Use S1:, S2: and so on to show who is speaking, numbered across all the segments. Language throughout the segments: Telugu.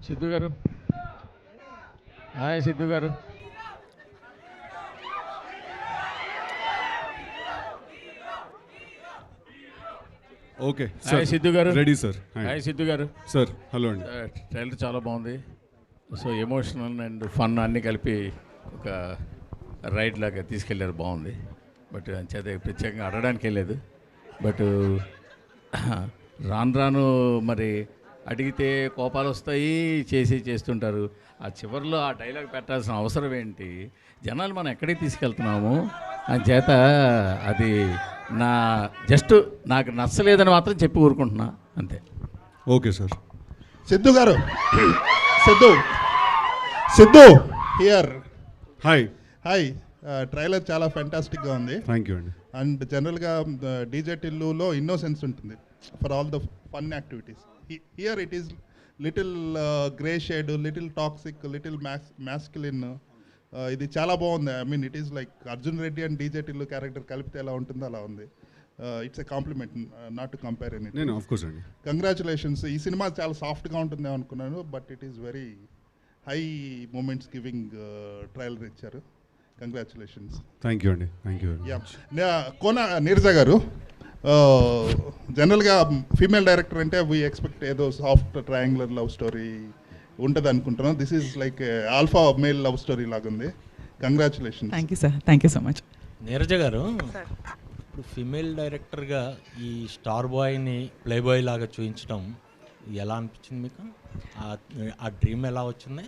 S1: సిద్ధు గారు, హాయ్ సిద్ధు గారు.
S2: ఓకే
S1: హాయ్ సిద్ధు గారు.
S2: Ready sir.
S1: Hi Siddhu garu.
S2: Sir hello అండి.
S1: ట్రైలర్ చాలా బాగుంది. సో ఎమోషనల్ అండ్ ఫన్ అన్నీ కలిపి ఒక రైడ్ లాగా తీసుకెళ్ళారు, బాగుంది. బట్ అంచేత ప్రత్యేకంగా అడగడానికి లేదు. బట్ రాను రాను మరి అడిగితే కోపాలు వస్తాయి, చేస్తుంటారు. ఆ చివరిలో ఆ డైలాగ్ పెట్టాల్సిన అవసరం ఏంటి? జనాలు మనం ఎక్కడికి తీసుకెళ్తున్నాము అని చేత అది నాకు నచ్చలేదని మాత్రం చెప్పి ఊరుకుంటున్నా, అంతే.
S2: Okay sir.
S3: Siddhu garu, Siddhu here.
S2: Hi.
S3: Hi. Trailer చాలా ఫ్యాంటాస్టిక్గా ఉంది.
S2: థ్యాంక్ యూ అండి.
S3: అండ్ జనరల్గా డీజే టిల్లులో ఇన్నోసెన్స్ ఉంటుంది for all the fun activities. Here it is little grey shade, little toxic, little masculine. ఇది చాలా బాగుంది. I mean it is like Arjun Reddy and DJ Tillu character కలిపితే ఎలా ఉంటుందో అలా ఉంది. It's a compliment, not to compare any.
S2: నేను ఆఫ్ కోర్స్ అండి.
S3: కంగ్రాచులేషన్స్. ఈ సినిమా చాలా సాఫ్ట్గా ఉంటుందేమో అనుకున్నాను, but it is very high moments giving trailer ఇచ్చారు. కంగ్రాచులేషన్స్.
S2: థ్యాంక్ యూ అండి. Thank you.
S3: కోన నీరజ గారు, జనరల్గా ఫీమేల్ డైరెక్టర్ అంటే వీ ఎక్స్పెక్ట్ ఏదో సాఫ్ట్ ట్రయాంగులర్ లవ్ స్టోరీ ఉంటుంది అనుకుంటున్నాం. This is like alpha male love story లాగుంది. Congratulations.
S4: Thank you sir, thank you so much.
S5: Neeraja garu, ఇప్పుడు ఫీమేల్ డైరెక్టర్గా ఈ స్టార్ బాయ్ని ప్లే బాయ్ లాగా చూపించడం ఎలా అనిపించింది మీకు? ఆ డ్రీమ్ ఎలా వచ్చింది?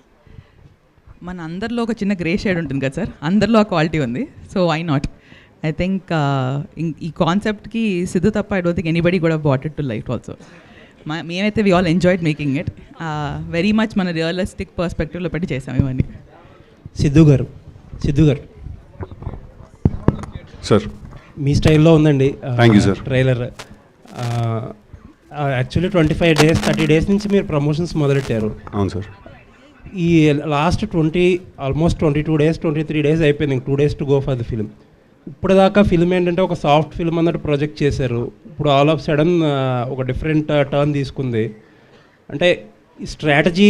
S4: మన అందరిలో ఒక చిన్న గ్రే షేడ్ ఉంటుంది కదా సార్, అందరిలో ఆ క్వాలిటీ ఉంది. So why not? I think ఈ కాన్సెప్ట్కి సిద్ధు తప్ప ఐ డోంట్ థింక్ ఎనీబడి కూడా brought it to life also. మేమైతే we all enjoyed making it very much. మన రియలిస్టిక్ పర్స్పెక్టివ్లో పెట్టి చేసాం ఇవన్నీ.
S6: సిద్ధు గారు
S2: సార్
S6: మీ స్టైల్లో ఉందండి.
S2: Thank you sir.
S6: Trailer actually 25 days 30 days నుంచి మీరు ప్రమోషన్స్ మొదలెట్టారు.
S2: అవును సార్.
S6: ఈ లాస్ట్ ఆల్మోస్ట్ 22 days 23 days అయిపోయింది. 2 days to go for the film. ఇప్పుడు దాకా ఫిల్మ్ ఏంటంటే ఒక సాఫ్ట్ ఫిల్మ్ అన్నట్టు ప్రొజెక్ట్ చేశారు. ఇప్పుడు ఆల్ ఆఫ్ సడన్ ఒక డిఫరెంట్ టర్న్ తీసుకుంది. అంటే స్ట్రాటజీ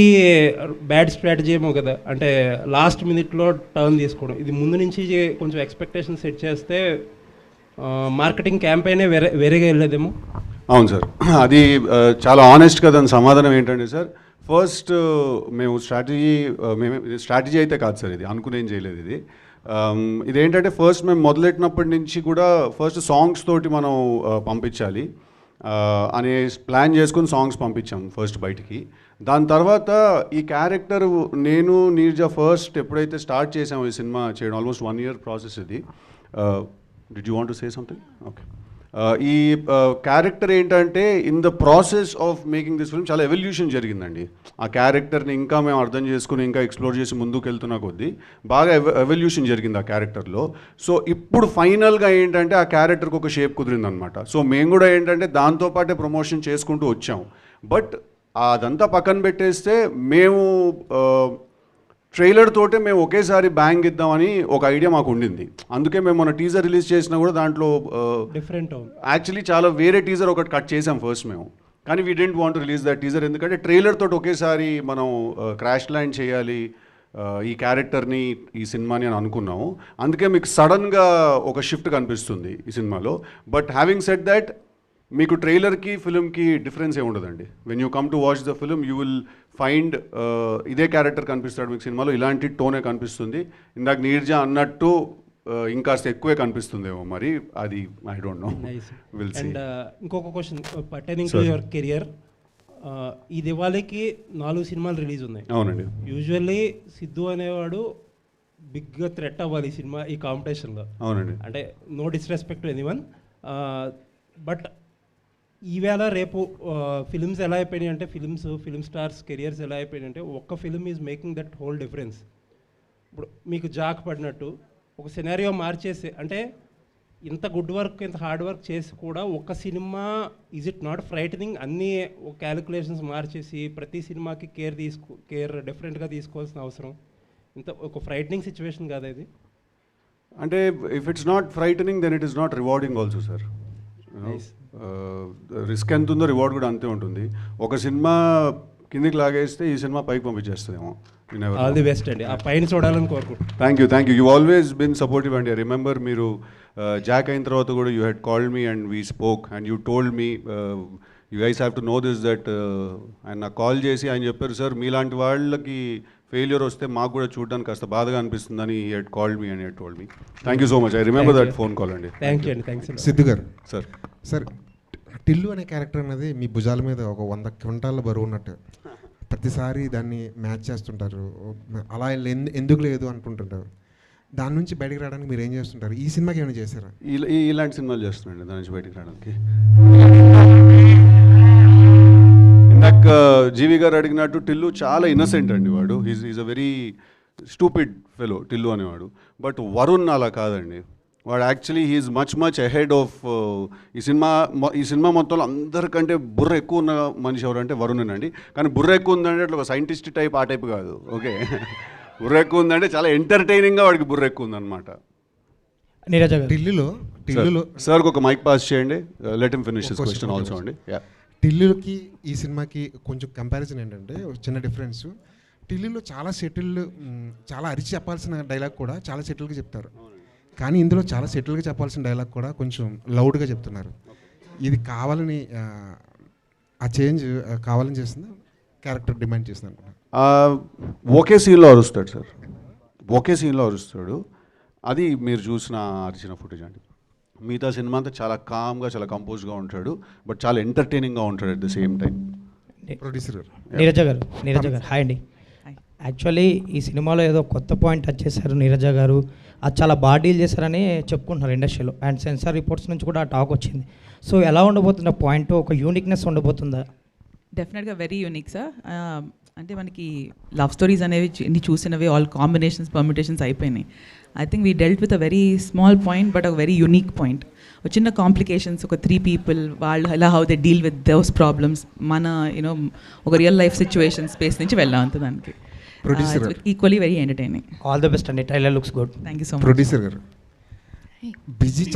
S6: బ్యాడ్ స్ట్రాటజీ ఏమో కదా, అంటే లాస్ట్ మినిట్లో టర్న్ తీసుకోవడం. ఇది ముందు నుంచి కొంచెం ఎక్స్పెక్టేషన్ సెట్ చేస్తే మార్కెటింగ్ క్యాంపెయినే వేరేగా వెళ్ళేదేమో.
S2: అవును సార్, అది చాలా ఆనెస్ట్గా దాని సమాధానం ఏంటంటే సార్, ఫస్ట్ మేము స్ట్రాటజీ అయితే కాదు సార్, ఇది అనుకునేం చేయలేదు. ఇదేంటంటే ఫస్ట్ మేము మొదలెట్టినప్పటి నుంచి కూడా ఫస్ట్ సాంగ్స్ తోటి మనం పంపించాలి అనే ప్లాన్ చేసుకుని సాంగ్స్ పంపించాం ఫస్ట్ బయటికి. దాని తర్వాత ఈ క్యారెక్టర్ నేను నీర్జా ఫస్ట్ ఎప్పుడైతే స్టార్ట్ చేసాము ఈ సినిమా చేయడం, ఆల్మోస్ట్ 1 year ప్రాసెస్ ఇది. Did you want to say something? Okay. ఈ క్యారెక్టర్ ఏంటంటే in the process of making this film చాలా ఎవల్యూషన్ జరిగిందండి. ఆ క్యారెక్టర్ని ఇంకా మేము అర్థం చేసుకుని ఇంకా ఎక్స్ప్లోర్ చేసి ముందుకు వెళ్తున్న కొద్దీ బాగా ఎవల్యూషన్ జరిగింది ఆ క్యారెక్టర్లో. సో ఇప్పుడు ఫైనల్గా ఏంటంటే ఆ క్యారెక్టర్కి ఒక షేప్ కుదిరిందనమాట. సో మేము కూడా ఏంటంటే దాంతోపాటే ప్రమోషన్ చేసుకుంటూ వచ్చాం. బట్ అదంతా పక్కన పెట్టేస్తే మేము ట్రైలర్ తోటే మేము ఒకేసారి బ్యాంగ్ ఇద్దామని ఒక ఐడియా మాకు ఉండింది. అందుకే మేము మన టీజర్ రిలీజ్ చేసినా కూడా దాంట్లో
S6: డిఫరెంట్
S2: యాక్చువల్లీ చాలా వేరే టీజర్ ఒకటి కట్ చేసాం ఫస్ట్ మేము. కానీ we didn't want release that teaser, ఎందుకంటే ట్రైలర్ తోటి ఒకేసారి మనం క్రాష్ ల్యాండ్ చేయాలి ఈ క్యారెక్టర్ని ఈ సినిమాని అని అనుకున్నాము. అందుకే మీకు సడన్గా ఒక షిఫ్ట్ కనిపిస్తుంది ఈ సినిమాలో. బట్ హ్యావింగ్ సెడ్ దట్, మీకు ట్రైలర్కి ఫిల్మ్కి డిఫరెన్స్ ఏమి ఉండదండి. When you come to watch the film you will find ఇదే క్యారెక్టర్ కనిపిస్తాడు మీకు సినిమాలో, ఇలాంటి టోనే కనిపిస్తుంది. ఇందాక నీర్జా అన్నట్టు ఇంకాస్త ఎక్కువే కనిపిస్తుందేమో, మరి అది I don't know, will see.
S6: And ఇంకొక question pertaining to your career. ఈ దివాళీకి 4 సినిమాలు రిలీజ్ ఉన్నాయి.
S2: అవునండి.
S6: యూజువల్లీ సిద్ధు అనేవాడు బిగ్గా థ్రెట్ అవ్వాలి ఈ సినిమా ఈ కాంపిటీషన్లో.
S2: అవునండి.
S6: అంటే no disrespect to anyone, but ఈవేళ రేపు ఫిలిమ్స్ ఎలా అయిపోయినాయి అంటే ఫిలిం స్టార్స్ కెరియర్స్ ఎలా అయిపోయినాయి అంటే ఒక్క film is making that whole difference. ఇప్పుడు మీకు జాక్ పడినట్టు ఒక సినారియో మార్చేసి, అంటే ఇంత గుడ్ వర్క్ ఇంత హార్డ్ వర్క్ చేసి కూడా ఒక్క cinema is it not frightening? అన్నీ క్యాలిక్యులేషన్స్ మార్చేసి ప్రతి సినిమాకి కేర్ డిఫరెంట్గా తీసుకోవాల్సిన అవసరం ఇంత ఒక ఫ్రైటనింగ్ సిచ్యువేషన్ కాదా ఇది?
S2: అంటే if it's not frightening then it is not rewarding also sir. Risk ఎంత ఉందో రివార్డ్ కూడా అంతే ఉంటుంది. ఒక సినిమా కిందికి లాగేస్తే ఈ సినిమా పైకి పంపించేస్తుందేమో.
S6: ఆల్ ది బెస్ట్ అండి, ఆ పైన చూడాలని కోరుకుంటున్నాను.
S2: Thank you. You always been supportive అండి. ఐ రిమెంబర్ మీరు జాక్ అయిన తర్వాత కూడా you had called me and we spoke and you told me you guys have to know this that ఆయన నాకు కాల్ చేసి ఆయన చెప్పారు, సార్ మీలాంటి వాళ్ళకి ఫెయిల్యూర్ వస్తే మాకు కూడా చూడడానికి కాస్త బాధగా అనిపిస్తుందని he had called me and had told me. Thank you so much. I remember that phone call అండి.
S6: థ్యాంక్ యూ అండి, thanks.
S7: Siddhu garu
S2: sir
S7: sir, Tillu అనే క్యారెక్టర్ అనేది మీ భుజాల మీద ఒక 100 క్వింటాల బరువు ఉన్నట్టు ప్రతిసారి దాన్ని మ్యాచ్ చేస్తుంటారు, అలా ఎందుకు లేదు అంటుంటుంటారు. దాని నుంచి బయటకు రావడానికి మీరు ఏం చేస్తుంటారు? ఈ సినిమాకి ఏమైనా చేశారా?
S2: ఇలాంటి సినిమాలు చేస్తున్నాండి దాని నుంచి బయటికి రావడానికి. ఇందాక జీవి గారు అడిగినట్టు టిల్లు చాలా ఇన్నసెంట్ అండి. వాడు is a very stupid fellow Tillu అనేవాడు. బట్ వరుణ్ అలా కాదండి. వాడు actually he's much ahead of ఈ సినిమా మొత్తంలో అందరికంటే బుర్ర ఎక్కువ ఉన్న మనిషి ఎవరంటే వరుణేనండి. కానీ బుర్ర ఎక్కువ ఉందంటే అట్లా ఒక సైంటిస్ట్ టైప్ ఆ టైప్ కాదు. ఓకే, బుర్ర ఎక్కువ ఉందంటే చాలా ఎంటర్టైనింగ్గా వాడికి బుర్ర ఎక్కువ ఉందన్నమాట.
S7: టిల్లులో
S2: సార్కి ఒక మైక్ పాస్ చేయండి. Let him finish his question also అండి.
S7: టిల్లుకి ఈ సినిమాకి కొంచెం కంపారిజన్ ఏంటంటే ఒక చిన్న డిఫరెన్స్. టిల్లులో చాలా సెటిల్డ్, చాలా అరిచి చెప్పాల్సిన డైలాగ్ కూడా చాలా సెటిల్గా చెప్తారు, కానీ ఇందులో చాలా సెటిల్గా చెప్పాల్సిన డైలాగ్ కూడా కొంచెం లౌడ్గా చెప్తున్నారు. ఇది కావాలని ఆ చేంజ్ కావాలని చేస్తుంది, క్యారెక్టర్ డిమాండ్ చేస్తుంది అనుకున్నాను.
S2: ఒకే సీన్లో అరుస్తాడు సార్, ఒకే సీన్లో అరుస్తాడు. అది మీరు చూసిన అరిచిన ఫుటేజ్ అండి. మిగతా సినిమా అంతా చాలా కామ్గా, చాలా కంపోజ్గా ఉంటాడు, బట్ చాలా ఎంటర్టైనింగ్గా ఉంటాడు at the same time.
S7: Producer గారు
S8: నీరజ గారు హాయ్ అండి. యాక్చువల్లీ ఈ సినిమాలో ఏదో కొత్త పాయింట్ టచ్ చేశారు నీరజ గారు, అది చాలా బాగా డీల్ చేశారని చెప్పుకుంటున్నారు ఇండస్ట్రీలో, అండ్ సెన్సార్ రిపోర్ట్స్ నుంచి కూడా టాక్ వచ్చింది. సో ఎలా ఉండబోతుంది ఆ పాయింట్, ఒక యూనిక్నెస్ ఉండబోతుందా?
S4: డెఫినెట్గా వెరీ యూనిక్ సార్. అంటే మనకి లవ్ స్టోరీస్ అనేవి ఇన్ని చూసినవి ఆల్ కాంబినేషన్స్ పర్మిటేషన్స్ అయిపోయినాయి. I think we dealt with a very small point but ఒక వెరీ యూనిక్ పాయింట్. ఒక చిన్న కాంప్లికేషన్స్, ఒక 3 people వాళ్ళు ఎలా how they deal with those problems, మన యూనో ఒక రియల్ లైఫ్ సిచ్యువేషన్ స్పేస్ నుంచి వెళ్ళాం అంత దానికి.
S7: Producer
S4: equally very entertaining.
S8: All the best అండి, trailer looks good.
S4: Thank you so much.
S7: Producer గారు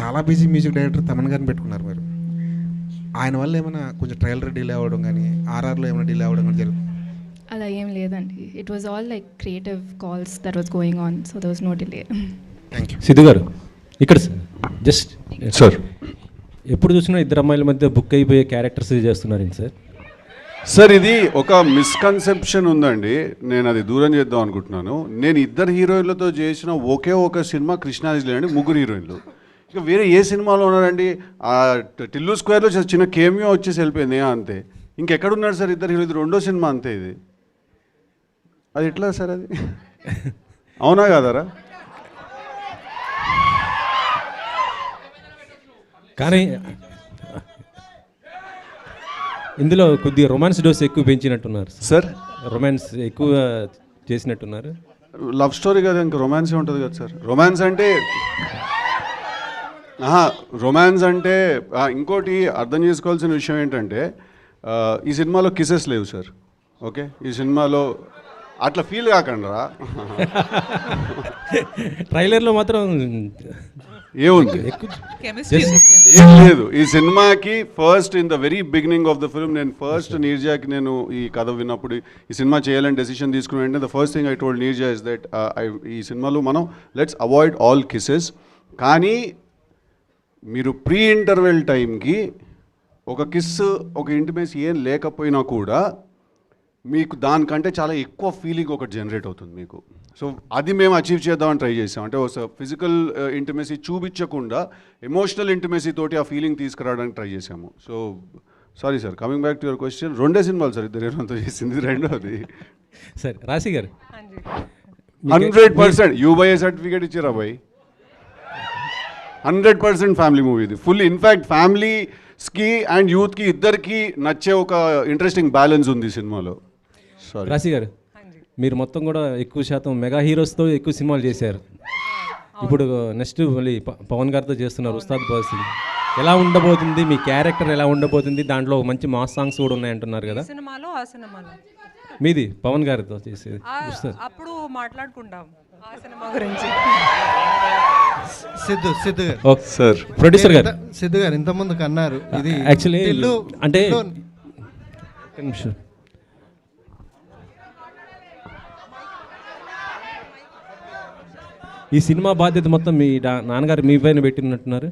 S7: చాలా బిజీ మ్యూజిక్ డైరెక్టర్ తమన్ గారిని పెట్టుకున్నారు మీరు. ఆయన వల్ల ఏమైనా కొంచెం ట్రైలర్ డిలే అవ్వడం కానీ ఆర్ఆర్లో ఏమైనా డిలే అవ్వడం కానీ జరుగుతుంది?
S9: అలా ఏం లేదండి. It was all like creative calls that was going on, so there was no delay.
S7: Thank you.
S10: Siddhu garu ఇక్కడ జస్ట్
S2: సార్,
S10: ఎప్పుడు చూసినా ఇద్దరు అమ్మాయిల మధ్య బుక్ అయిపోయే క్యారెక్టర్స్ చేస్తున్నారు సార్.
S2: సార్ ఇది ఒక మిస్కన్సెప్షన్ ఉందండి, నేను అది దూరం చేద్దాం అనుకుంటున్నాను. నేను ఇద్దరు హీరోయిన్లతో చేసిన ఒకే ఒక సినిమా కృష్ణాజిలే అండి, 3 హీరోయిన్లు. ఇక వేరే ఏ సినిమాలో ఉన్నారండి? ఆ టిల్లు స్క్వేర్లో చిన్న కేమియో వచ్చేసి వెళ్ళిపోయింది అంతే. ఇంకెక్కడున్నాడు సార్ ఇద్దరు హీరో? ఇది 2వ సినిమా అంతే. ఇది అది ఎట్లా సార్ అది? అవునా కాదరా?
S10: కానీ ఇందులో కొద్దిగా రొమాన్స్ డోస్ ఎక్కువ పెంచినట్టున్నారు
S2: సార్.
S10: రొమాన్స్ ఎక్కువ చేసినట్టున్నారు.
S2: లవ్ స్టోరీ కదా, ఇంకా రొమాన్సే ఉంటుంది కదా సార్. రొమాన్స్ అంటే ఇంకోటి అర్థం చేసుకోవాల్సిన విషయం ఏంటంటే ఈ సినిమాలో కిసెస్ లేవు సార్. ఓకే, ఈ సినిమాలో అట్లా ఫీల్ కాకండి రా.
S10: ట్రైలర్లో మాత్రం
S2: ఏముంది? ఏం లేదు. ఈ సినిమాకి first in the very beginning of the film నేను ఫస్ట్ నీర్జాకి నేను ఈ కథ విన్నప్పుడు ఈ సినిమా చేయాలని డెసిషన్ తీసుకుని వెంటనే the first thing I told Neerja is that ఈ సినిమాలో మనం లెట్స్ అవాయిడ్ ఆల్ కిసెస్. కానీ మీరు ప్రీ ఇంటర్వెల్ టైంకి ఒక కిస్, ఒక ఇంటిమేసీ ఏం లేకపోయినా కూడా మీకు దానికంటే చాలా ఎక్కువ ఫీలింగ్ ఒకటి జనరేట్ అవుతుంది మీకు. సో అది మేము అచీవ్ చేద్దామని ట్రై చేసాం. అంటే ఒక ఫిజికల్ ఇంటిమేసీ చూపించకుండా ఎమోషనల్ ఇంటిమేసీ తోటి ఆ ఫీలింగ్ తీసుకురావడానికి ట్రై చేసాము. So sorry sir, coming back to your question, 2 సినిమాలు సార్ ఇద్దరు హీరోలతో చేసింది. 2వది
S10: సరే రాశి గారు
S2: 100% యూబై సర్టిఫికేట్ ఇచ్చారా బాయ్? 100% ఫ్యామిలీ మూవీ ఇది. ఫుల్ ఇన్ఫ్యాక్ట్ ఫ్యామిలీస్కి అండ్ యూత్కి ఇద్దరికి నచ్చే ఒక ఇంట్రెస్టింగ్ బ్యాలెన్స్ ఉంది సినిమాలో. సారీ
S10: రాశి గారు, మీరు మొత్తం కూడా ఎక్కువ శాతం మెగా హీరోస్తో ఎక్కువ సినిమాలు చేశారు. ఇప్పుడు నెక్స్ట్ మళ్ళీ పవన్ గారితో చేస్తున్నారు ఉస్తాద్ భగత్ సింగ్. ఎలా ఉండబోతుంది మీ క్యారెక్టర్, ఎలా ఉండబోతుంది? దాంట్లో మంచి మాస్ సాంగ్స్ కూడా ఉన్నాయంటున్నారు కదా.
S11: సినిమాలో ఆ సినిమాలో
S10: మీది పవన్ గారితో చేసేది
S11: అప్పుడు మాట్లాడుకుంటాం ఆ సినిమా గురించి.
S12: సిద్ధు గారు
S2: సార్,
S10: ప్రొడ్యూసర్ గారు,
S12: సిద్ధు గారు ఇంతకుముందుకు అన్నారు ఇది
S10: యాక్చువల్లీ అంటే ఈ సినిమా బాధ్యత మొత్తం మీ నాన్నగారు మీ పైన పెట్టినట్టున్నారు.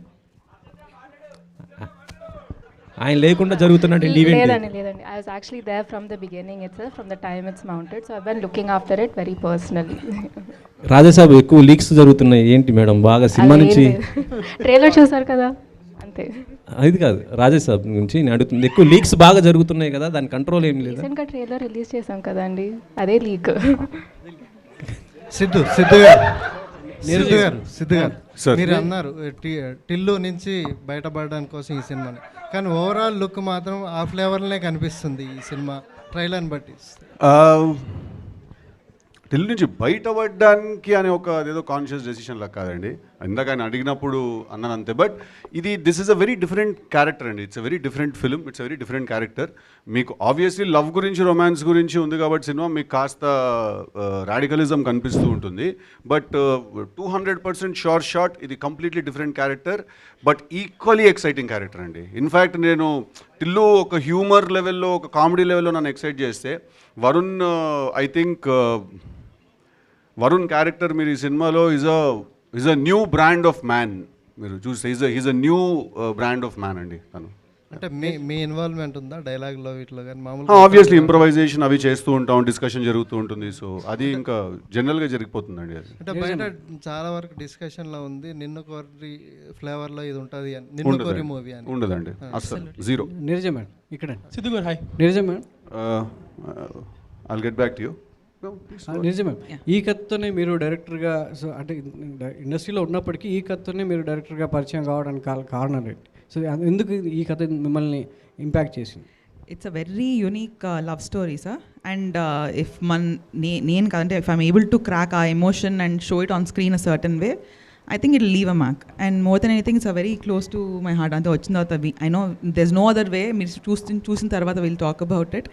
S10: ఆయన లేకుండా జరుగుతున్నటువంటి ఈవెంట్.
S9: లేదండి. I was actually there from the beginning itself, from the time it's mounted. So I've been looking after it very personally.
S10: Raja Saab ఎక్కువ లీక్స్ జరుగుతున్నాయి ఏంటి మేడం? బాగా సినిమా నుంచి
S9: ట్రైలర్ చూసారు కదా, అంతే.
S10: అది కాదు, రాజాసాబ్ నుంచి నేను అడుగుతుంది. ఎక్కువ లీక్స్ బాగా జరుగుతున్నాయి కదా, దాని కంట్రోల్ ఏం లేదా?
S9: రీసెంట్గా ట్రైలర్ రిలీజ్ చేసాం కదండి, అదే లీక్.
S12: సిద్ధు గారు మీరు అన్నారు టిల్లు నుంచి బయటపడడానికి కోసం ఈ సినిమాని, కానీ ఓవరాల్ లుక్ మాత్రం ఆ ఫ్లేవర్లనే కనిపిస్తుంది ఈ సినిమా ట్రైలర్ని బట్టి.
S2: టిల్లు నుంచి బయటపడడానికి అనే ఒక అదేదో కాన్షియస్ డెసిషన్ లా కాదండి. ఇందాక ఆయన అడిగినప్పుడు అన్నాను అంతే. But this is a very different character అండి. It's a very different film, it's a very different character. మీకు ఆబ్వియస్లీ లవ్ గురించి, రొమాన్స్ గురించి ఉంది కాబట్టి సినిమా మీకు కాస్త రాడికలిజం కనిపిస్తూ ఉంటుంది. బట్ 200% షోర్ షాట్ ఇది completely different character, but equally exciting character అండి. ఇన్ఫ్యాక్ట్ నేను టిల్లు ఒక హ్యూమర్ లెవెల్లో, ఒక కామెడీ లెవెల్లో నన్ను ఎక్సైట్ చేస్తే, Varun I think Varun character మీరు ఈ సినిమాలో is a new brand of man. మీరు చూస్తే is a new brand of man అండి తను.
S12: అంటే మీ ఇన్వాల్వ్మెంట్ ఉందా డైలాగ్లో వీటిలో కానీ? మామూలుగా
S2: ఆబ్వియస్లీ ఇంప్రవైజేషన్ అవి చేస్తూ ఉంటాం, డిస్కషన్ జరుగుతూ ఉంటుంది. సో అది ఇంకా జనరల్గా జరిగిపోతుందండి. అది
S12: అంటే బయట చాలా వరకు డిస్కషన్లో ఉంది, నిన్ను కోరి ఫ్లేవర్లో ఇది ఉంటుంది అని, నిన్ను కోరి మూవీ అని.
S2: ఉండదండి అసలు, జీరో.
S13: నీరజ మేడం ఇక్కడ. సిద్ధు గారు hi. Neeraja madam,
S2: I'll get back to you.
S13: నిజమే, ఈ కథతోనే మీరు డైరెక్టర్గా, సో అంటే ఇండస్ట్రీలో ఉన్నప్పటికీ ఈ కథతోనే మీరు డైరెక్టర్గా పరిచయం కావడానికి కారణం ఏంటి? సో ఎందుకు ఈ కథ మిమ్మల్ని ఇంపాక్ట్ చేసింది?
S4: It's a very unique love story sir. And if నేను కాదంటే if I'm able to crack ఆ emotion and show it on screen a certain way, I think it'll leave a mark. And more than anything, it's a very close to my heart. Ante vachin tarvata I know there's no other way. Meer choosing tarvata we'll talk about it.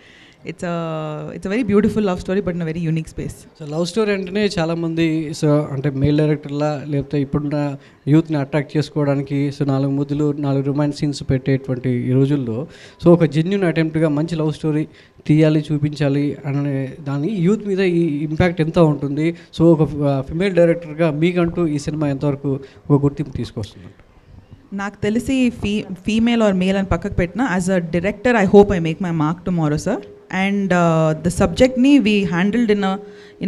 S4: It's a very beautiful love story, but in a very unique space.
S13: So love story అంటేనే చాలామంది సో అంటే మేల్ డైరెక్టర్లా లేకపోతే ఇప్పుడున్న యూత్ని అట్రాక్ట్ చేసుకోవడానికి సో 4 ముద్దులు 4 రొమాన్స్ సీన్స్ పెట్టేటువంటి ఈ రోజుల్లో సో ఒక జెన్యున్ అటెంప్ట్గా మంచి లవ్ స్టోరీ తీయాలి, చూపించాలి అనే దాని యూత్ మీద ఈ ఇంపాక్ట్ ఎంత ఉంటుంది? సో ఒక ఫిమేల్ డైరెక్టర్గా మీకంటూ ఈ సినిమా ఎంతవరకు ఒక గుర్తింపు తీసుకొస్తుంది?
S4: నాకు తెలిసి ఫీమేల్ ఆర్ మేల్ అని పక్కకు పెట్టిన, as a director I hope I make my mark tomorrow sir. And the సబ్జెక్ట్ని we handled in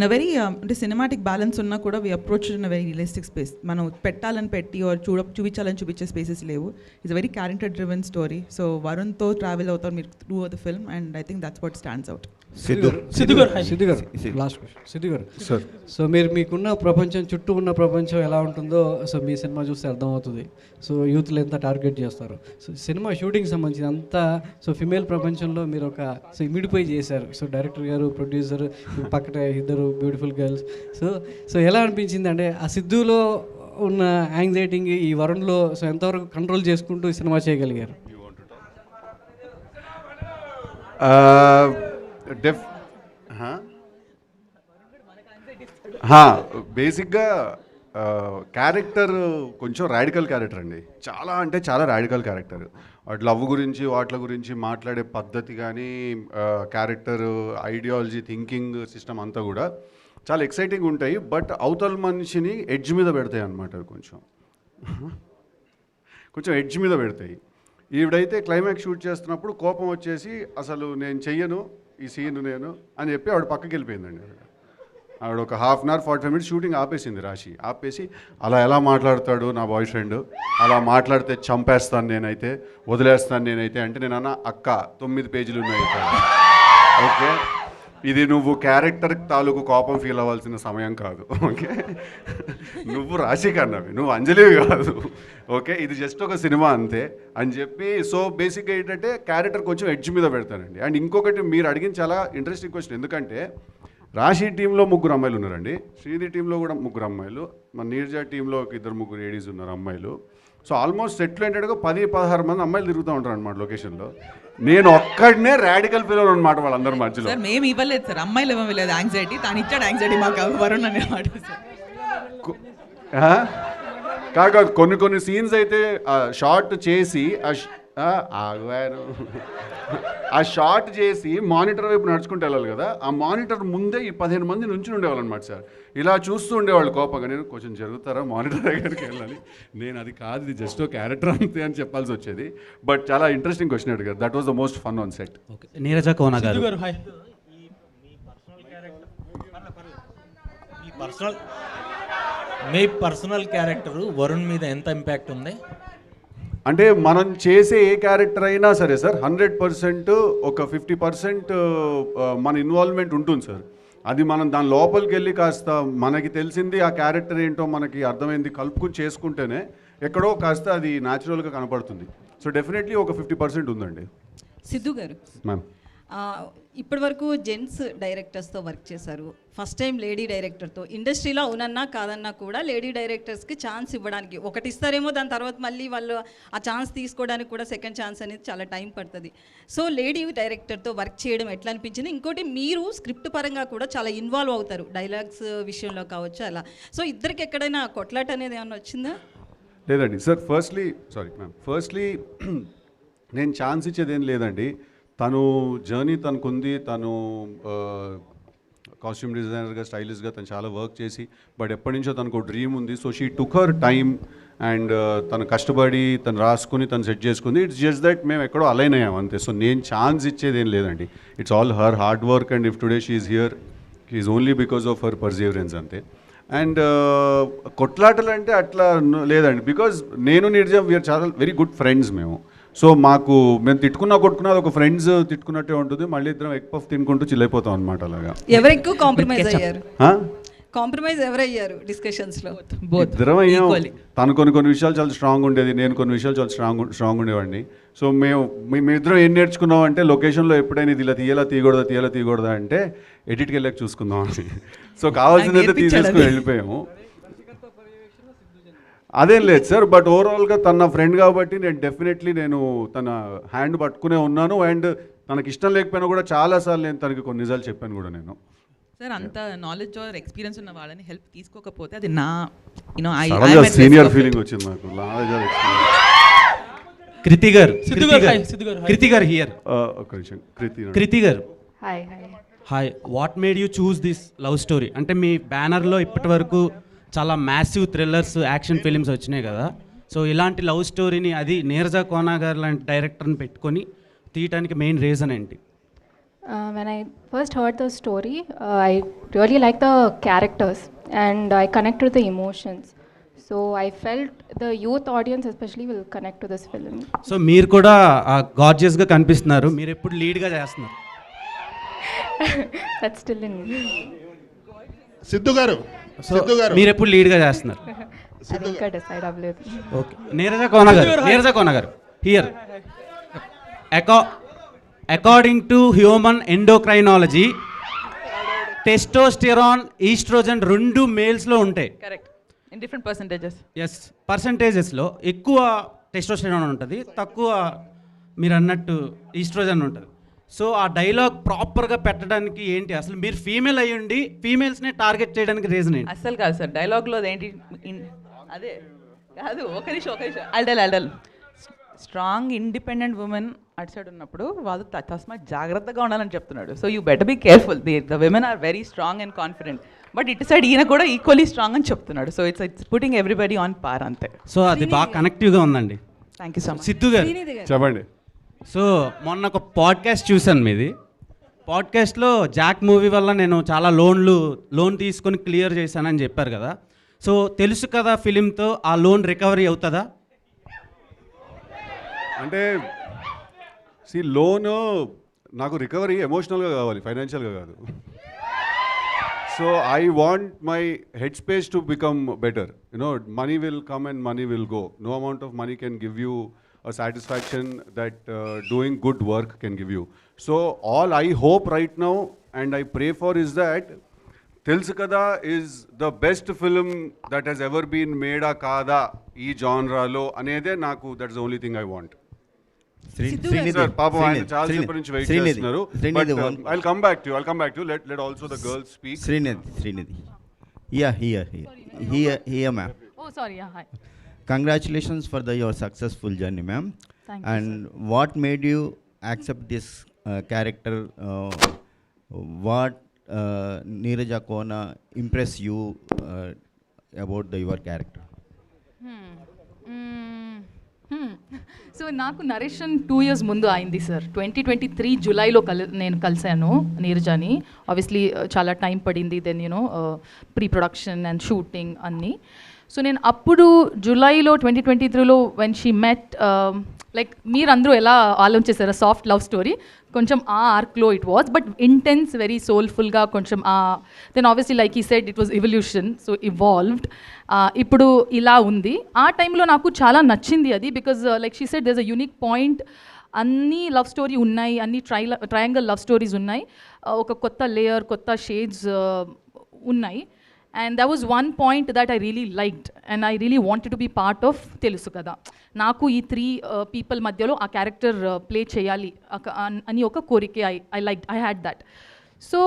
S4: a very అంటే సినిమాటిక్ బ్యాలెన్స్ ఉన్నా కూడా we approach in a very realistic space. మనం పెట్టాలని పెట్టి ఆర్ చూపించాలని చూపించే స్పేసెస్ లేవు. It's a very character driven story. So వరుణ్తో ట్రావెల్ అవుతారు మీరు through the film, and I think that's what stands out.
S13: Siddhu garu last question. Siddhu garu
S2: sir,
S13: so మీకున్న ప్రపంచం, చుట్టూ ఉన్న ప్రపంచం ఎలా ఉంటుందో సో మీ సినిమా చూస్తే అర్థమవుతుంది. సో యూత్లు ఎంత టార్గెట్ చేస్తారు. సో సినిమా షూటింగ్ సంబంధించి అంతా సో ఫిమేల్ ప్రపంచంలో మీరు ఒక సో ఇమిడిపోయి చేశారు. సో డైరెక్టర్ గారు, ప్రొడ్యూసర్, పక్కన 2 బ్యూటిఫుల్ గర్ల్స్. సో ఎలా అనిపించింది అంటే ఆ సిద్ధులో ఉన్న యాంగ్జైటింగ్ ఈ వరుణ్లో సో ఎంతవరకు కంట్రోల్ చేసుకుంటూ ఈ సినిమా చేయగలిగారు?
S2: బేసిక్గా క్యారెక్టర్ కొంచెం రాడికల్ క్యారెక్టర్ అండి. చాలా అంటే చాలా రాడికల్ క్యారెక్టర్. వాటి లవ్ గురించి, వాటి గురించి మాట్లాడే పద్ధతి కానీ, క్యారెక్టర్ ఐడియాలజీ, థింకింగ్ సిస్టమ్ అంతా కూడా చాలా ఎక్సైటింగ్ ఉంటాయి. బట్ అవతల మనిషిని ఎడ్జ్ మీద పెడతాయి అన్నమాట. కొంచెం ఎడ్జ్ మీద పెడతాయి. ఈవిడైతే క్లైమాక్స్ షూట్ చేస్తున్నప్పుడు కోపం వచ్చేసి అసలు నేను చెయ్యను ఈ సీన్ నేను అని చెప్పి ఆవిడ పక్కకి వెళ్ళిపోయిందండి. ఆవిడ ఒక 1/2 అవర్ 45 minutes షూటింగ్ ఆపేసింది. ఆపేసి అలా ఎలా మాట్లాడతాడు నా బాయ్ ఫ్రెండ్, అలా మాట్లాడితే చంపేస్తాను నేనైతే, వదిలేస్తాను నేనైతే అంటే నేను అన్న అక్క 9 పేజీలు ఉన్నాయి. ఓకే, ఇది నువ్వు క్యారెక్టర్ తాలూకు కోపం ఫీల్ అవ్వాల్సిన సమయం కాదు. ఓకే, నువ్వు రాశి కన్నవి, నువ్వు అంజలివి కాదు. ఓకే, ఇది జస్ట్ ఒక సినిమా అంతే అని చెప్పి. సో బేసిక్గా ఏంటంటే క్యారెక్టర్ కొంచెం ఎడ్జ్ మీద పెడతానండి. అండ్ ఇంకొకటి మీరు అడిగిన చాలా ఇంట్రెస్టింగ్ క్వశ్చన్. ఎందుకంటే రాశి టీంలో 3 అమ్మాయిలు ఉన్నారండి, శ్రీధి టీంలో కూడా 3 అమ్మాయిలు, మన నీరజ టీంలో ఒక 2-3 లేడీస్ ఉన్నారు అమ్మాయిలు. సో ఆల్మోస్ట్ సెట్లు ఏంటంటే 10-16 మంది అమ్మాయిలు తిరుగుతూ ఉంటారు అనమాట లొకేషన్లో. నేను ఒక్కడనే రాడికల్ ఫీల్ అనమాట వాళ్ళందరి మధ్యలో.
S4: సార్ మేము ఇవ్వలేదు సార్, అమ్మాయిలు ఇవ్వలేదు యాంగ్జైటీ, తాను ఇచ్చాడు యాంగ్జైటీ మాకు వరుణ్ అనేవాడు
S2: సార్. కాదు, కొన్ని సీన్స్ అయితే షార్ట్ చేసి ఆగారు. ఆ షాట్ చేసి మానిటర్ వైపు నడుచుకుంటూ వెళ్ళాలి కదా, ఆ మానిటర్ ముందే ఈ 15 మంది నుంచి ఉండేవాళ్ళు అనమాట సార్. ఇలా చూస్తూ ఉండేవాళ్ళు కోపంగా. నేను కొంచెం జరుగుతారా మానిటర్ దగ్గరికి వెళ్ళాలి, నేను అది కాదు, ఇది జస్ట్ ఒక క్యారెక్టర్ అంతే అని చెప్పాల్సి వచ్చేది. బట్ చాలా ఇంట్రెస్టింగ్ క్వశ్చన్ అడిగారు. That was the most fun on set.
S14: Neeraja Kona garu,
S5: మీ పర్సనల్ క్యారెక్టర్ వరుణ్ మీద ఎంత ఇంపాక్ట్ ఉంది?
S2: అంటే మనం చేసే ఏ క్యారెక్టర్ అయినా సరే సార్ 100% ఒక 50% మన ఇన్వాల్వ్మెంట్ ఉంటుంది సార్. అది మనం దాని లోపలికి వెళ్ళి కాస్త మనకి తెలిసింది ఆ క్యారెక్టర్ ఏంటో మనకి అర్థమైంది కలుపుకుని చేసుకుంటేనే ఎక్కడో కాస్త అది న్యాచురల్గా కనపడుతుంది. సో డెఫినెట్లీ ఒక 50% ఉందండి.
S15: సిద్ధు గారు,
S2: మ్యామ్,
S15: ఇప్పటి వరకు జెంట్స్ డైరెక్టర్స్తో వర్క్ చేశారు, ఫస్ట్ టైం లేడీ డైరెక్టర్తో. ఇండస్ట్రీలో అవునన్నా కాదన్నా కూడా లేడీ డైరెక్టర్స్కి ఛాన్స్ ఇవ్వడానికి ఒకటి ఇస్తారేమో, దాని తర్వాత మళ్ళీ వాళ్ళు ఆ ఛాన్స్ తీసుకోవడానికి కూడా సెకండ్ ఛాన్స్ అనేది చాలా టైం పడుతుంది. సో లేడీ డైరెక్టర్తో వర్క్ చేయడం ఎట్లా అనిపించింది? ఇంకోటి, మీరు స్క్రిప్ట్ పరంగా కూడా చాలా ఇన్వాల్వ్ అవుతారు, డైలాగ్స్ విషయంలో కావచ్చు అలా. సో ఇద్దరికి ఎక్కడైనా కొట్లాట అనేది ఏమైనా వచ్చిందా?
S2: లేదండి సార్. ఫస్ట్లీ నేను ఛాన్స్ ఇచ్చేది ఏం లేదండి. తను జర్నీ తనకుంది, తను కాస్ట్యూమ్ డిజైనర్గా, స్టైలిష్గా తను చాలా వర్క్ చేసి, బట్ ఎప్పటి నుంచో తనకు డ్రీమ్ ఉంది. So she took her time and తను కష్టపడి తను రాసుకుని తను సెట్ చేసుకుంది. ఇట్స్ జస్ట్ దట్ మేము ఎక్కడో అలైన్ అయ్యాం అంతే. సో నేను ఛాన్స్ ఇచ్చేది ఏం లేదండి. It's all her hard work and if today she is here is only because of her perseverance అంతే. అండ్ కొట్లాటలు అంటే అట్లా లేదండి, బికాజ్ నేను నీరజ వీఆర్ చాలా వెరీ గుడ్ ఫ్రెండ్స్ మేము. సో మేము కొట్టుకున్నా అది ఒక ఫ్రెండ్స్ తిట్టుకున్నట్టే ఉంటుంది. మళ్ళీ ఇద్దరం ఎగ్ పఫ్ తినుకుంటూ చిల్లైపోతాం అనమాట. అలాగా
S15: ఎవరు ఎక్కువ కాంప్రమైజ్ అయ్యారు? కాంప్రమైజ్ ఎవరయ్యారు డిస్కషన్స్లో?
S2: ఇద్దరం అయ్యాం. తను కొన్ని విషయాలు చాలా స్ట్రాంగ్ ఉండేది, నేను కొన్ని విషయాలు చాలా స్ట్రాంగ్ ఉండేవాడిని. సో మేమిద్దరం ఏం నేర్చుకున్నాం అంటే, లొకేషన్లో ఎప్పుడైనా ఇది ఇలా తీయకూడదా అంటే ఎడిట్కి వెళ్ళాక చూసుకుందాం అని. సో కావాల్సిందైతే తీసేసుకుని వెళ్ళిపోయాము. అదేం లేదు సార్, బట్ ఓవరాల్గా తన ఫ్రెండ్ కాబట్టి నేను డెఫినెట్లీ తన హ్యాండ్ పట్టుకునే ఉన్నాను. అండ్ తనకి ఇష్టం లేకపోయినా కూడా చాలాసార్లు నేను తనకి కొన్ని నిజాలు చెప్పాను కూడా నేను.
S4: సార్, అంత నాలెడ్జ్ ఆర్ ఎక్స్పీరియన్స్ ఉన్న వాళ్ళని హెల్ప్ తీసుకోకపోతే అది నా
S2: సీనియర్ ఫీలింగ్ వచ్చింది నాకు.
S14: కృతి గారు హియర్. కృతి గారు, hi. What made you choose this love story? అంటే మీ బ్యానర్లో ఇప్పటి వరకు చాలా మ్యాసివ్ థ్రిల్లర్స్, యాక్షన్ ఫిలిమ్స్ వచ్చినాయి కదా. సో ఇలాంటి లవ్ స్టోరీని, అది నీరజ కోన గారు లాంటి డైరెక్టర్ని పెట్టుకొని తీయటానికి మెయిన్ రీజన్ ఏంటి?
S9: When I first heard the story, I really liked the characters and I connected with the emotions. So I felt the youth audience especially will connect to this film.
S14: So మీరు కూడా గార్జియస్గా కనిపిస్తున్నారు. మీరు ఎప్పుడు లీడ్గా చేస్తున్నారు?
S9: That's still in me.
S3: Siddhu గారు,
S14: మీరు ఎప్పుడు లీడ్గా చేస్తున్నారు?
S9: అది ఇంకా డిసైడ్ అవ్వలేదు.
S14: Okay. Neeraja Kona garu here. According to human endocrinology, testosterone, oestrogen రెండు మేల్స్లో ఉంటాయి.
S4: Correct. In different percentages.
S14: Yes, పర్సంటేజెస్లో ఎక్కువ టెస్టోస్టెరాన్ ఉంటుంది, తక్కువ మీరు అన్నట్టు ఈస్ట్రోజన్ ఉంటుంది. సో ఆ డైలాగ్ ప్రాపర్గా పెట్టడానికి ఏంటి? అసలు మీరు ఫీమేల్ అయ్యి ఉండి ఫీమేల్స్ని టార్గెట్ చేయడానికి రీజన్ ఏంటి?
S4: అసలు కాదు సార్, డైలాగ్లో ఏంటి అదే కాదు. ఒక నిమిషం అల్డల్ స్ట్రాంగ్ ఇండిపెండెంట్ ఉమెన్ అటు సైడ్ ఉన్నప్పుడు వాళ్ళు తస్మాత్ జాగ్రత్తగా ఉండాలని చెప్తున్నాడు. So you better be careful. The women are very strong and confident, but ఇటు సైడ్ ఈయన కూడా ఈక్వల్లీ స్ట్రాంగ్ అని చెప్తున్నాడు. So it's putting everybody on par అంతే.
S14: సో అది బాగా కనెక్టివ్గా ఉందండి.
S4: Thank you so much.
S14: Siddhu garu
S2: చెప్పండి.
S14: సో మొన్న ఒక పాడ్కాస్ట్ చూశాను మీది. పాడ్కాస్ట్లో జాక్ మూవీ వల్ల నేను చాలా లోన్ తీసుకొని క్లియర్ చేశానని చెప్పారు కదా. సో తెలుసు కదా ఫిలింతో ఆ లోన్ రికవరీ అవుతుందా?
S2: అంటే లోన్ నాకు రికవరీ ఎమోషనల్గా కావాలి, ఫైనాన్షియల్గా కాదు. So I want my head space to become better. Money will come and money will go. No amount of money can give you a satisfaction that doing good work can give you. So all I hope right now and I pray for is that Telusu Kada is the best film that has ever been made a kada ee genre lo anede naku, that's the only thing I want. Sir, Papa, I chaala sepu nunchi wait chestunaru, but I'll come back to you. Let also the girls speak.
S16: Srinidhi. Here ma'am.
S17: Oh sorry, yeah, hi.
S16: Congratulations for your successful journey, ma'am. Thank you,
S17: And what made you accept this character? What Neeraja Kona impress you about your character?
S16: So నాకు నరేషన్ 2 years ముందు అయింది సార్. 2023 జూలైలో నేను కలిశాను నీరజాని. ఆబ్వియస్లీ చాలా టైం పడింది, then pre production and shooting అన్నీ. సో నేను అప్పుడు జూలైలో 2023లో వెన్ షీ మెట్, లైక్ మీరందరూ ఎలా ఆలోచించారు సాఫ్ట్ లవ్ స్టోరీ, కొంచెం ఆ ఆర్క్లో it was, but intense, very సోల్ఫుల్గా కొంచెం దెన్ ఆబ్వియస్లీ లైక్ ఈ said it was evolution, so evolved. ఇప్పుడు ఇలా ఉంది. ఆ టైంలో నాకు చాలా నచ్చింది అది, because like she said there is a unique point. అన్ని లవ్ స్టోరీ ఉన్నాయి, అన్ని ట్రయాంగిల్ లవ్ స్టోరీస్ ఉన్నాయి, ఒక కొత్త లేయర్, కొత్త షేడ్స్ ఉన్నాయి. And that was one point that I really liked, and I really wanted to be part of Telusu Kada. Naku ee 3 people madhyalo aa character play cheyali ani oka korike I liked, I had that. So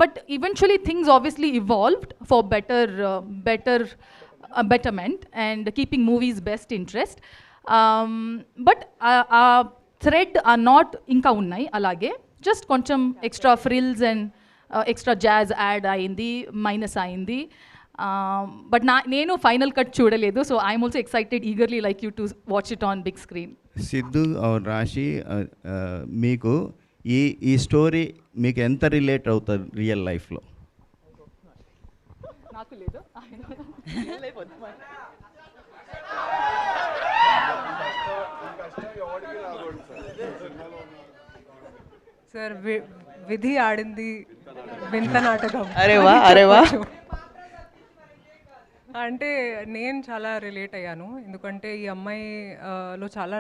S16: but eventually things obviously evolved for betterment and keeping movies best interest. But thread are not inka unnai alage, just koncham extra frills and extra jazz add అయింది, మైనస్ అయింది. బట్ నేను ఫైనల్ కట్ చూడలేదు, so I'm also excited, eagerly like you to watch it on big screen.
S17: Siddhu or Raashi, మీకు ఈ స్టోరీ మీకు ఎంత రిలేట్ అవుతుంది రియల్ లైఫ్లో?
S16: నాకు లేదు.
S11: సార్ విధి ఆడింది వింత నాటకం.
S4: అరే వా
S11: అంటే నేను చాలా రిలేట్ అయ్యాను, ఎందుకంటే ఈ అమ్మాయిలో చాలా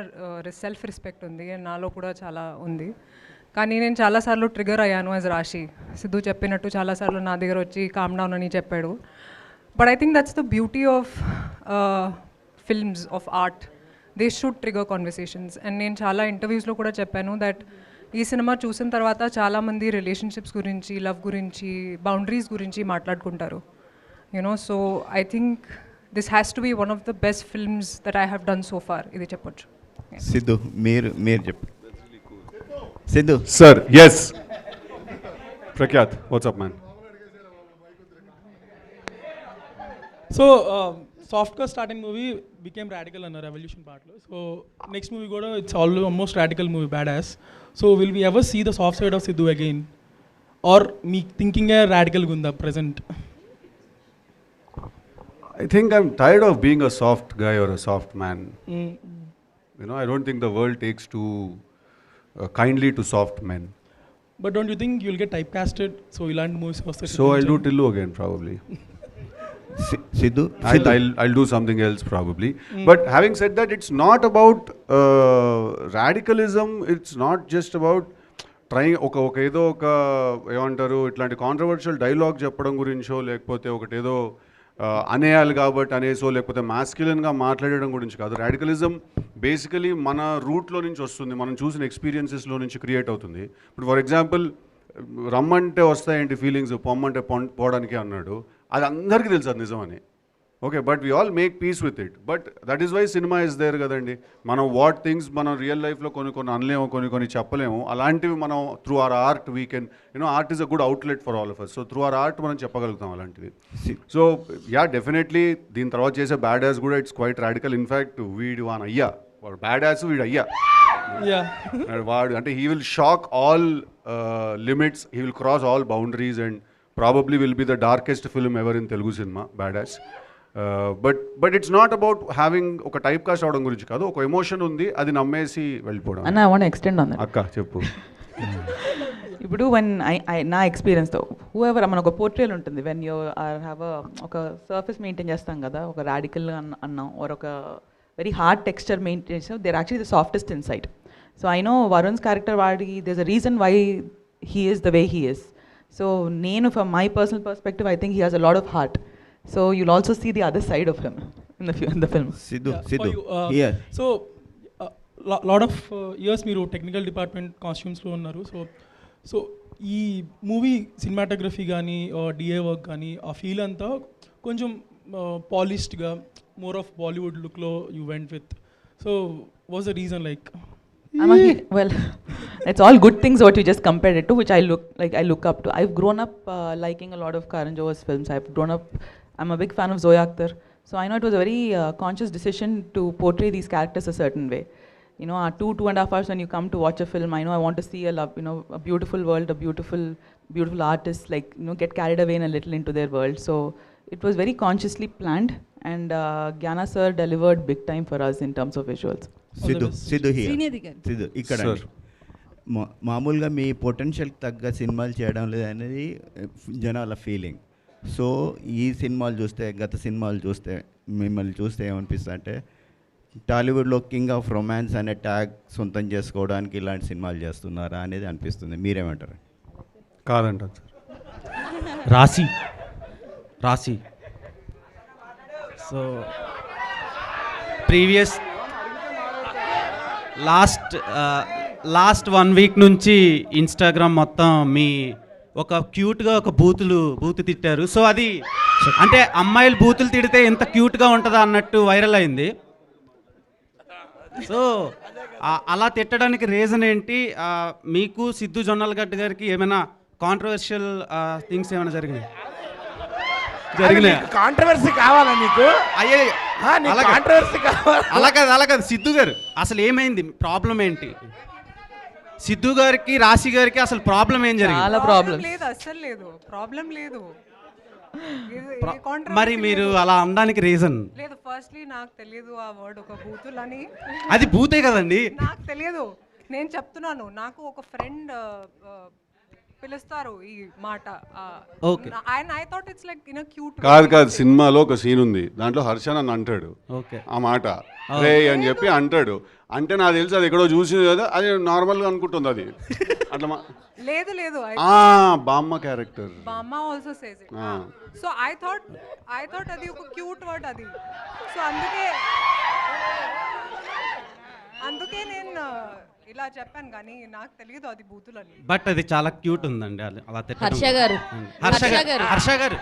S11: సెల్ఫ్ రెస్పెక్ట్ ఉంది, నాలో కూడా చాలా ఉంది. కానీ నేను చాలాసార్లు ట్రిగర్ అయ్యాను యాజ్ రాశి. సిద్ధు చెప్పినట్టు చాలాసార్లు నా దగ్గర వచ్చి కామ్ డౌన్ అని చెప్పాడు. But I think that's the beauty of films, of art. They should trigger conversations. And నేను చాలా ఇంటర్వ్యూస్లో కూడా చెప్పాను దట్ ఈ సినిమా చూసిన తర్వాత చాలామంది రిలేషన్షిప్స్ గురించి, లవ్ గురించి, బౌండరీస్ గురించి మాట్లాడుకుంటారు. So I think this has to be one of the best films that I have done so far. ఇది చెప్పొచ్చు.
S17: సిద్ధు మీరు చెప్పు. Siddhu
S2: sir. Yes Prakhyat, what's up man.
S18: So సాఫ్ట్గా స్టార్టింగ్ మూవీ బికేమ్ రాడికల్ అన్న రెవల్యూషన్ పార్ట్లో. సో నెక్స్ట్ మూవీ కూడా it's almost radical movie, bad ass. So will we ever see the soft side of Siddhu again, or మీ థింకింగే రాడికల్గా ఉందా present?
S2: I think I'm tired of being a soft guy or a soft man. I don't think the world takes too kindly to soft men.
S18: But don't you think you'll get typecasted? So ilant movies vaste.
S2: So I'll do Tillu again probably.
S17: Sidhu?
S2: I'll do something else probably. But having said that, it's not about radicalism. It's not just about trying ఏదో ఒక ఏమంటారు ఇట్లాంటి కాంట్రవర్షియల్ డైలాగ్ చెప్పడం గురించో, లేకపోతే ఒకటేదో అనేయాలి కాబట్టి అనేసో, లేకపోతే మాస్క్యులన్గా మాట్లాడడం గురించి కాదు. రాడికలిజం బేసికలీ మన రూట్లో నుంచి వస్తుంది, మనం చూసిన ఎక్స్పీరియన్సెస్లో నుంచి క్రియేట్ అవుతుంది. ఇప్పుడు ఫర్ ఎగ్జాంపుల్ రమ్మంటే వస్తాయేంటి ఫీలింగ్స్, పొమ్మంటే పోవడానికి అన్నాడు. అది అందరికీ తెలుసు అది నిజమని. Okay, but we all make peace with it. But that is why cinema is there కదండి. మనం వాట్ థింగ్స్ మనం రియల్ లైఫ్లో కొన్ని అనలేము, కొన్ని చెప్పలేము. అలాంటివి మనం through our art we can art is a good outlet for all of us. So through our art మనం చెప్పగలుగుతాం అలాంటివి. సో యా, డెఫినెట్లీ దీని తర్వాత చేసే బ్యాడ్ యాస్ కూడా ఇట్స్ క్వైట్ రాడికల్. ఇన్ఫ్యాక్ట్ వీడు వాన్ అయ్యా, వాడు బ్యాడ్ యాస్, వీడు అయ్యా వాడు. అంటే he will shock all limits, he will cross all boundaries and probably will be the darkest film ever in Telugu cinema, bad as. But it's not about having ఒక టైప్ కాస్ట్ అవడం గురించి కాదు. ఒక ఎమోషన్ ఉంది, అది నమ్మేసి వెళ్ళిపోవడం.
S4: అన్న I want extend on that.
S2: అక్క చెప్పు.
S4: ఇప్పుడు వెన్ నా ఎక్స్పీరియన్స్తో హూఎవర్ మన ఒక పోర్ట్రేల్ ఉంటుంది, వెన్ యూ హ్యావ్ ఒక సర్ఫేస్ మెయింటైన్ చేస్తాం కదా, ఒక రాడికల్ అన్నాం, ఆర్ ఒక వెరీ హార్డ్ టెక్స్చర్ మెయింటైన్ చేస్తాం, there actually the softest inside. So I know Varun's character వాడి there is a reason why he is the way he is. So నేను from my personal perspective I think he has a lot of heart. So you'll also see the other side of him in the film.
S17: Sidhu,
S18: yeah. So lot of years మీరు టెక్నికల్ డిపార్ట్మెంట్ కాస్ట్యూమ్స్లో ఉన్నారు. సో ఈ మూవీ సినిమాటోగ్రఫీ కానీ డిఏ వర్క్ కానీ ఆ ఫీల్ అంతా కొంచెం పాలిష్డ్గా, మోర్ ఆఫ్ బాలీవుడ్ లుక్లో you went with. So what's the reason like?
S4: Well, it's all good things what you just compared it to, which I look up to. I've grown up liking a lot of Karan Johar's films. I'm a big fan of Zoya Akhtar. So I know it was a very conscious decision to portray these characters a certain way. You know, 2.5 hours when you come to watch a film, I know I want to see a beautiful world, a beautiful artist, like, you know, get carried away a little into their world. So it was very consciously planned, and Gyana sir delivered big time for us in terms of visuals.
S17: Siddhu ఇక్కడ మామూలుగా మీ పొటెన్షియల్ తగ్గ సినిమాలు చేయడం లేదనేది జనాల ఫీలింగ్. సో ఈ సినిమాలు చూస్తే, గత సినిమాలు చూస్తే, మిమ్మల్ని చూస్తే ఏమనిపిస్తుంది అంటే టాలీవుడ్లో కింగ్ ఆఫ్ రొమాన్స్ అనే ట్యాగ్ సొంతం చేసుకోవడానికి ఇలాంటి సినిమాలు చేస్తున్నారా అనేది అనిపిస్తుంది. మీరేమంటారు?
S2: కాదంటారు
S14: సార్. రాశి సో ప్రీవియస్ లాస్ట్ 1 వీక్ నుంచి ఇన్స్టాగ్రామ్ మొత్తం మీ ఒక క్యూట్గా ఒక బూతు తిట్టారు. సో అది అంటే అమ్మాయిలు బూతులు తిడితే ఎంత క్యూట్గా ఉంటుందా అన్నట్టు వైరల్ అయింది. సో అలా తిట్టడానికి రీజన్ ఏంటి? మీకు సిద్ధు జొన్నలగడ్డ గారికి ఏమైనా కాంట్రవర్షియల్ థింగ్స్ ఏమైనా జరిగినాయి?
S19: కాంట్రవర్సీ కావాలా నీకు?
S14: అలా కాదు సిద్ధు గారు, అసలు ఏమైంది? ప్రాబ్లం ఏంటి? సిద్ధు గారికి రాశి గారికి అసలు ప్రాబ్లం ఏం జరిగింది?
S4: చాలా ప్రాబ్లం
S11: లేదు, అస్సలు లేదు, ప్రాబ్లం లేదు.
S14: మరి మీరు అలా అనడానికి రీజన్
S11: లేదు. ఫస్ట్లీ నాకు తెలియదు ఆ వర్డ్ ఒక బూతులని.
S14: అది బూతే కదండి.
S11: నాకు తెలియదు, నేను చెప్తున్నాను. నాకు ఒక ఫ్రెండ్ పిలుస్తారు ఈ మాట. I thought it's like in a cute.
S2: కాదు సినిమాలో ఒక సీన్ ఉంది, దాంట్లో హర్ష నన్ను అంటాడు ఆ మాట రే అని చెప్పి అంటాడు. అంటే నాకు తెలుసు అది ఎక్కడో చూసింది కదా, అది నార్మల్గా అనుకుంటుంది అది అట్లా.
S11: లేదు
S2: బామ్మ క్యారెక్టర్,
S11: బామ్మ also says it. So I thought అది ఒక క్యూట్ వర్డ్ అది. సో అందుకే నేను ఇలా చెప్పాను, కానీ నాకు తెలియదు అది బూతులని.
S14: బట్ అది చాలా క్యూట్ ఉందండి అలా తిట్టడం.
S20: హర్ష గారు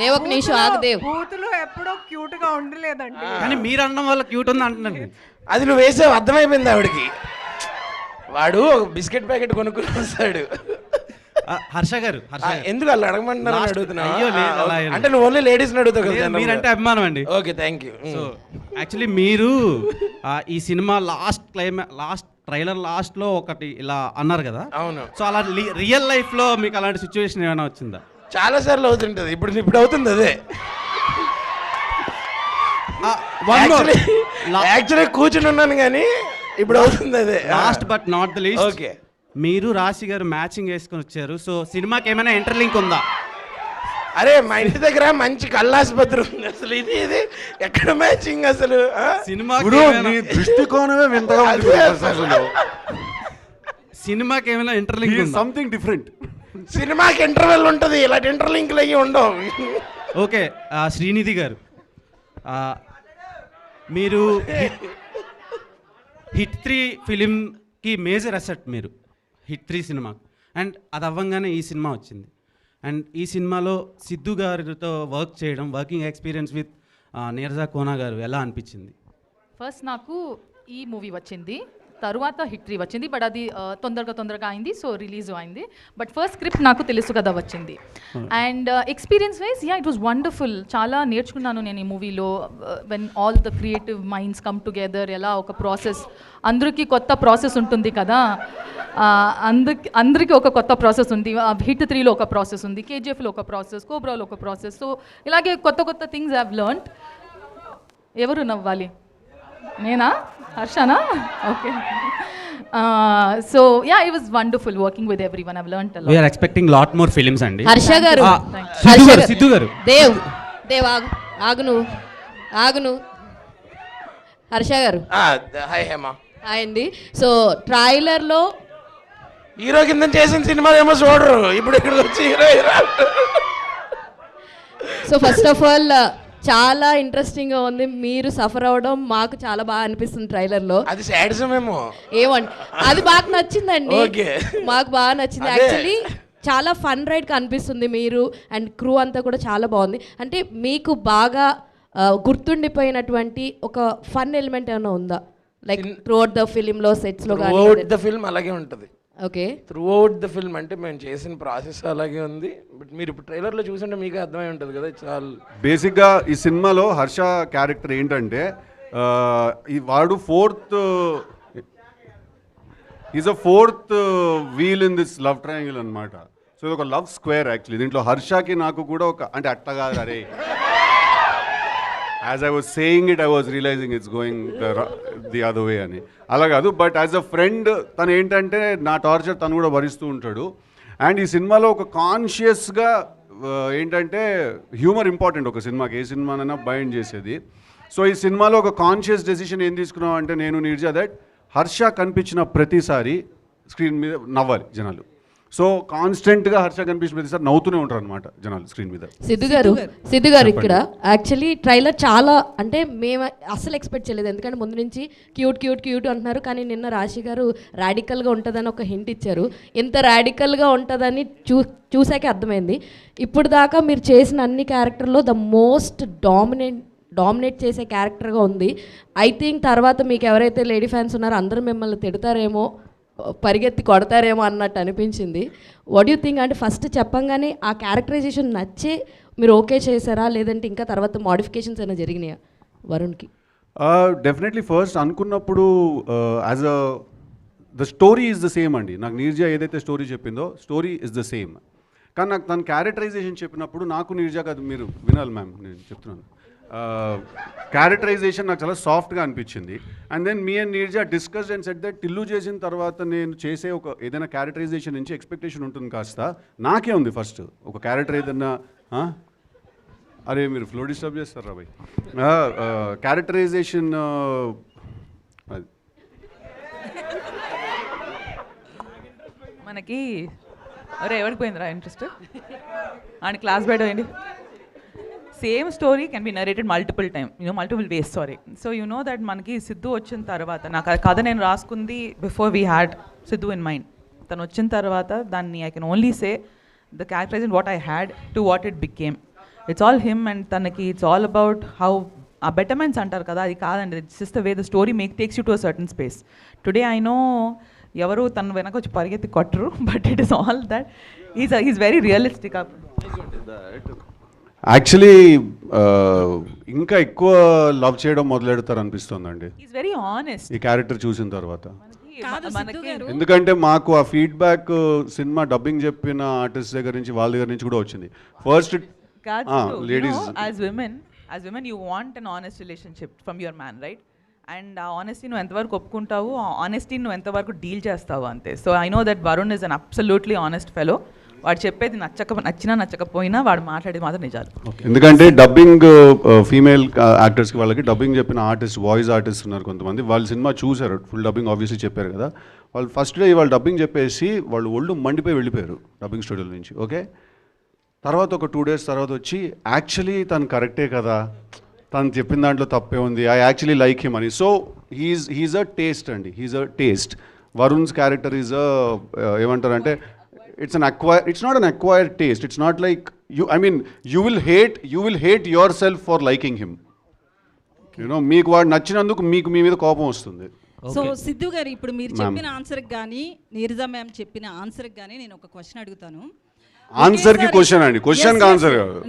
S20: దేవక్ నీషు ఆగదేవ్
S11: బూతులు ఎప్పుడో క్యూట్ గా ఉండలేదండి.
S14: కానీ మీరు అనడం వల్ల క్యూట్ ఉంది అంటున్నాను.
S19: అది నువ్వు వేసావు, అర్థమైపోయింది ఆవిడకి. వాడు ఒక బిస్కెట్ ప్యాకెట్ కొనుక్కుని వస్తాడు.
S14: హర్ష గారు
S19: ఎందుకు అలా అడగమంటున్నారు అడుగుతున్నా?
S14: అయ్యో లేదు,
S19: అంటే నువ్వు ఓన్లీ లేడీస్ అడుగుతావు కదా.
S14: మీరంటే అభిమానం అండి.
S19: Okay, thank you.
S14: So actually మీరు ఈ సినిమా లాస్ట్ ట్రైలర్ లాస్ట్లో ఒకటి ఇలా అన్నారు కదా.
S19: అవును.
S14: సో అలా రియల్ లైఫ్లో మీకు అలాంటి సిచ్యువేషన్ ఏమైనా వచ్చిందా?
S19: చాలా సార్లు అవుతుంటుంది. ఇప్పుడు అవుతుంది అదే. యాక్చువల్లీ కూర్చుని ఉన్నాను కానీ ఇప్పుడు అవుతుంది అదే.
S14: Last but not the least,
S19: okay,
S14: మీరు రాశి గారు మ్యాచింగ్ వేసుకొని వచ్చారు. సో సినిమాకి ఏమైనా ఇంటర్లింక్ ఉందా?
S19: అరే మా ఇంటి దగ్గర మంచి కళ్ళాసుపత్రి ఉంది, అసలు ఇది ఎక్కడ మ్యాచింగ్ అసలు?
S2: దృష్టికోణమే వింతగా ఉంది.
S14: సినిమాకి ఏమైనా ఇంటర్లింక్
S2: సంథింగ్ డిఫరెంట్.
S19: సినిమాకి ఇంటర్వెల్ ఉంటుంది, ఇలాంటి ఇంటర్లింక్లు అయ్యి ఉండవు.
S14: ఓకే, శ్రీనిధి గారు, మీరు హిట్ 3 ఫిలింకి మేజర్ అసెట్. మీరు హిట్ 3 సినిమా, అండ్ అది అవ్వంగానే ఈ సినిమా వచ్చింది. అండ్ ఈ సినిమాలో సిద్ధు గారితో working experience with Neeraja Kona గారు ఎలా అనిపించింది?
S16: ఫస్ట్ నాకు ఈ మూవీ వచ్చింది, తర్వాత హిట్ 3 వచ్చింది. బట్ అది తొందరగా అయింది, సో రిలీజ్ అయింది. బట్ ఫస్ట్ స్క్రిప్ట్ నాకు తెలుసు కదా వచ్చింది. And experience wise it was wonderful. చాలా నేర్చుకున్నాను నేను ఈ మూవీలో. When all the creative minds come together, ఎలా ఒక ప్రాసెస్, అందరికీ కొత్త ప్రాసెస్ ఉంటుంది కదా. అందరికీ ఒక కొత్త ప్రాసెస్ ఉంది. హిట్ 3లో ఒక ప్రాసెస్ ఉంది, కేజీఎఫ్లో ఒక ప్రాసెస్, కోబ్రాలో ఒక ప్రాసెస్. సో ఇలాగే కొత్త థింగ్స్ ఐ హావ్ లెర్న్డ్. ఎవరు నవ్వాలి? నేనా? హర్షనా? Okay. So yeah, it was wonderful working with everyone. I've learned a lot.
S14: We are expecting lot more films andi.
S20: Harsha garu,
S14: Sidhu garu.
S20: Dev agnu. Harsha garu.
S19: Hi Hema.
S20: Hi andi. So trailer lo
S19: hero kinda chesin cinema emo చూడరు, ఇప్పుడు ఇక్కడ వచ్చి hero.
S20: So first of all చాలా ఇంట్రెస్టింగ్గా ఉంది. మీరు సఫర్ అవ్వడం మాకు చాలా బాగా అనిపిస్తుంది ట్రైలర్లో.
S19: అది సాడిజం ఏమో
S20: ఏమండి, అది బాగా నచ్చిందండి. మాకు బాగా నచ్చింది. యాక్చువల్లీ చాలా ఫన్ రైడ్ కనిపిస్తుంది. మీరు అండ్ క్రూ అంతా కూడా చాలా బాగుంది. అంటే మీకు బాగా గుర్తుండిపోయినటువంటి ఒక ఫన్ ఎలిమెంట్ ఏమైనా ఉందా? లైక్ త్రూఅవుట్ ద ఫిలింలో సెట్స్లో కానీ
S19: త్రూఅవుట్ ద ఫిల్మ్ అలాగే ఉంటుంది.
S20: ఓకే,
S19: త్రూఅవుట్ ద ఫిల్మ్ అంటే మేము చేసిన ప్రాసెస్ అలాగే ఉంది. బట్ మీరు ఇప్పుడు ట్రైలర్లో చూసుంటే మీకే అర్థమై ఉంటుంది కదా. చాలా
S2: బేసిక్గా ఈ సినిమాలో హర్ష క్యారెక్టర్ ఏంటంటే వాడు is a fourth wheel in this love triangle అనమాట. సో ఇది ఒక లవ్ స్క్వేర్ యాక్చువల్లీ. దీంట్లో హర్షకి నాకు కూడా ఒక అంటే అట్టగా అరే as I was saying it I was realizing it's going the other way అని. అలా కాదు, బట్ యాజ్ అ ఫ్రెండ్ తను ఏంటంటే నా టార్చర్ తను కూడా భరిస్తూ ఉంటాడు. అండ్ ఈ సినిమాలో ఒక కాన్షియస్గా ఏంటంటే హ్యూమర్ ఇంపార్టెంట్ ఒక సినిమాకి, ఏ సినిమానైనా బైండ్ చేసేది. సో ఈ సినిమాలో ఒక కాన్షియస్ డెసిషన్ ఏం తీసుకున్నాం అంటే నేను నీర్జా దట్ హర్ష కనిపించిన ప్రతిసారి స్క్రీన్ మీద నవ్వాలి జనాలు. సో కాన్స్టెంట్గా హర్ష కనిపించిన ప్రతిసారి నవ్వుతూనే ఉంటారు అనమాట జనాలు స్క్రీన్ మీద.
S20: సిద్ధు గారు ఇక్కడ యాక్చువల్లీ ట్రైలర్ చాలా అంటే మేము అస్సలు ఎక్స్పెక్ట్ చేయలేదు, ఎందుకంటే ముందు నుంచి క్యూట్ క్యూట్ క్యూట్ అంటున్నారు. కానీ నిన్న రాశి గారు రాడికల్గా ఉంటుందని ఒక హింట్ ఇచ్చారు. ఇంత రాడికల్గా ఉంటుందని చూసాకే అర్థమైంది. ఇప్పుడు దాకా మీరు చేసిన అన్ని క్యారెక్టర్లో ద మోస్ట్ డామినేట్ చేసే క్యారెక్టర్గా ఉంది. ఐ థింక్ తర్వాత మీకు ఎవరైతే లేడీ ఫ్యాన్స్ ఉన్నారో అందరూ మిమ్మల్ని తిడతారేమో, పరిగెత్తి కొడతారేమో అన్నట్టు అనిపించింది. What you think? అంటే ఫస్ట్ చెప్పంగానే ఆ క్యారెక్టరైజేషన్ నచ్చే మీరు ఓకే చేశారా, లేదంటే ఇంకా తర్వాత మోడిఫికేషన్స్ అయినా జరిగినాయా వరుణ్కి?
S2: డెఫినెట్లీ ఫస్ట్ అనుకున్నప్పుడు as the story is the same అండి. నాకు నీర్జా ఏదైతే స్టోరీ చెప్పిందో స్టోరీ ఇస్ ద సేమ్. కానీ నాకు తన క్యారెక్టరైజేషన్ చెప్పినప్పుడు నాకు నీర్జా కాదు, మీరు వినాలి మ్యామ్, నేను చెప్తున్నాను. క్యారెక్టరైజేషన్ నాకు చాలా సాఫ్ట్గా అనిపించింది. And then me and Neerja discussed and set that Tillu చేసిన తర్వాత నేను చేసే ఒక ఏదైనా క్యారెక్టరైజేషన్ నుంచి ఎక్స్పెక్టేషన్ ఉంటుంది కాస్త. నాకే ఉంది ఫస్ట్ ఒక క్యారెక్టర్ ఏదన్నా అరే మీరు ఫ్లో డిస్టర్బ్ చేస్తారా భయ్. క్యారెక్టరైజేషన్
S4: మనకి అరే ఎవరికి పోయిందిరా ఇంట్రెస్ట్ అండ్ క్లాస్ బయట ఏంటి same story can be narrated multiple time multiple ways so you know that మనకి సిద్ధు వచ్చిన తర్వాత నాకు కథ నేను రాసుకుంది before we had Siddhu in mind. తను వచ్చిన తర్వాత దాన్ని I can only say the characterisation what I had to what it became. It's all him and తనకి it's all about how uh betterments అంటారు కదా, అది కాదండి. It's just the way the story takes you to a certain space. Today I know ఎవరు తను వెనక వచ్చి పరిగెత్తి కొట్టరు, but it is all that is very realistic.
S2: Actually ఇంకా ఎక్కువ లవ్ చేయడం మొదలెడతారు అనిపిస్తుందండి
S4: వెరీ ఆనెస్ట్
S2: ఈ క్యారెక్టర్ చూసిన తర్వాత. ఎందుకంటే మాకు ఆ ఫీడ్బ్యాక్ సినిమా డబ్బింగ్ చెప్పిన ఆర్టిస్ట్ దగ్గర నుంచి వాళ్ళ దగ్గర నుంచి కూడా వచ్చింది. First ladies
S4: as women you want an honest relationship from your man, right? And ఆ ఆనెస్టీ నువ్వు ఎంతవరకు ఒప్పుకుంటావు, ఆ ఆనెస్టీ నువ్వు ఎంతవరకు డీల్ చేస్తావు అంతే. So I know that Varun is an absolutely honest fellow. వాడు చెప్పేది నచ్చినా నచ్చకపోయినా వాడు మాట్లాడేది మాత్రం నిజాలు.
S2: ఎందుకంటే డబ్బింగ్ ఫీమేల్ యాక్టర్స్కి వాళ్ళకి డబ్బింగ్ చెప్పిన ఆర్టిస్ట్, వాయిస్ ఆర్టిస్ట్ ఉన్నారు కొంతమంది, వాళ్ళు సినిమా చూశారు, ఫుల్ డబ్బింగ్ ఆబ్వియస్లీ చెప్పారు కదా. వాళ్ళు ఫస్ట్ డే వాళ్ళు డబ్బింగ్ చెప్పేసి వాళ్ళు ఒళ్ళు మండిపోయి వెళ్ళిపోయారు డబ్బింగ్ స్టూడియోల నుంచి. ఓకే, తర్వాత ఒక 2 days తర్వాత వచ్చి యాక్చువల్లీ తను కరెక్టే కదా, తను చెప్పిన దాంట్లో తప్పే ఉంది, ఐ యాక్చువల్లీ లైక్ హిమ్ అని. సో హీఈస్ అ టేస్ట్ అండి, he's a taste. Varun's character is ఏమంటారంటే it's not an acquired taste. It's not like you will hate yourself for liking him. మీకు వాడు నచ్చినందుకు మీకు మీ మీద కోపం వస్తుంది.
S15: సో సిద్ధు గారు ఇప్పుడు మీరు చెప్పిన ఆన్సర్కి కానీ నీరజా మ్యామ్ చెప్పిన ఆన్సర్కి కానీ నేను ఒక క్వశ్చన్ అడుగుతాను.
S2: ఆన్సర్కి క్వశ్చన్ అండి, క్వశ్చన్కి ఆన్సర్ కాదు.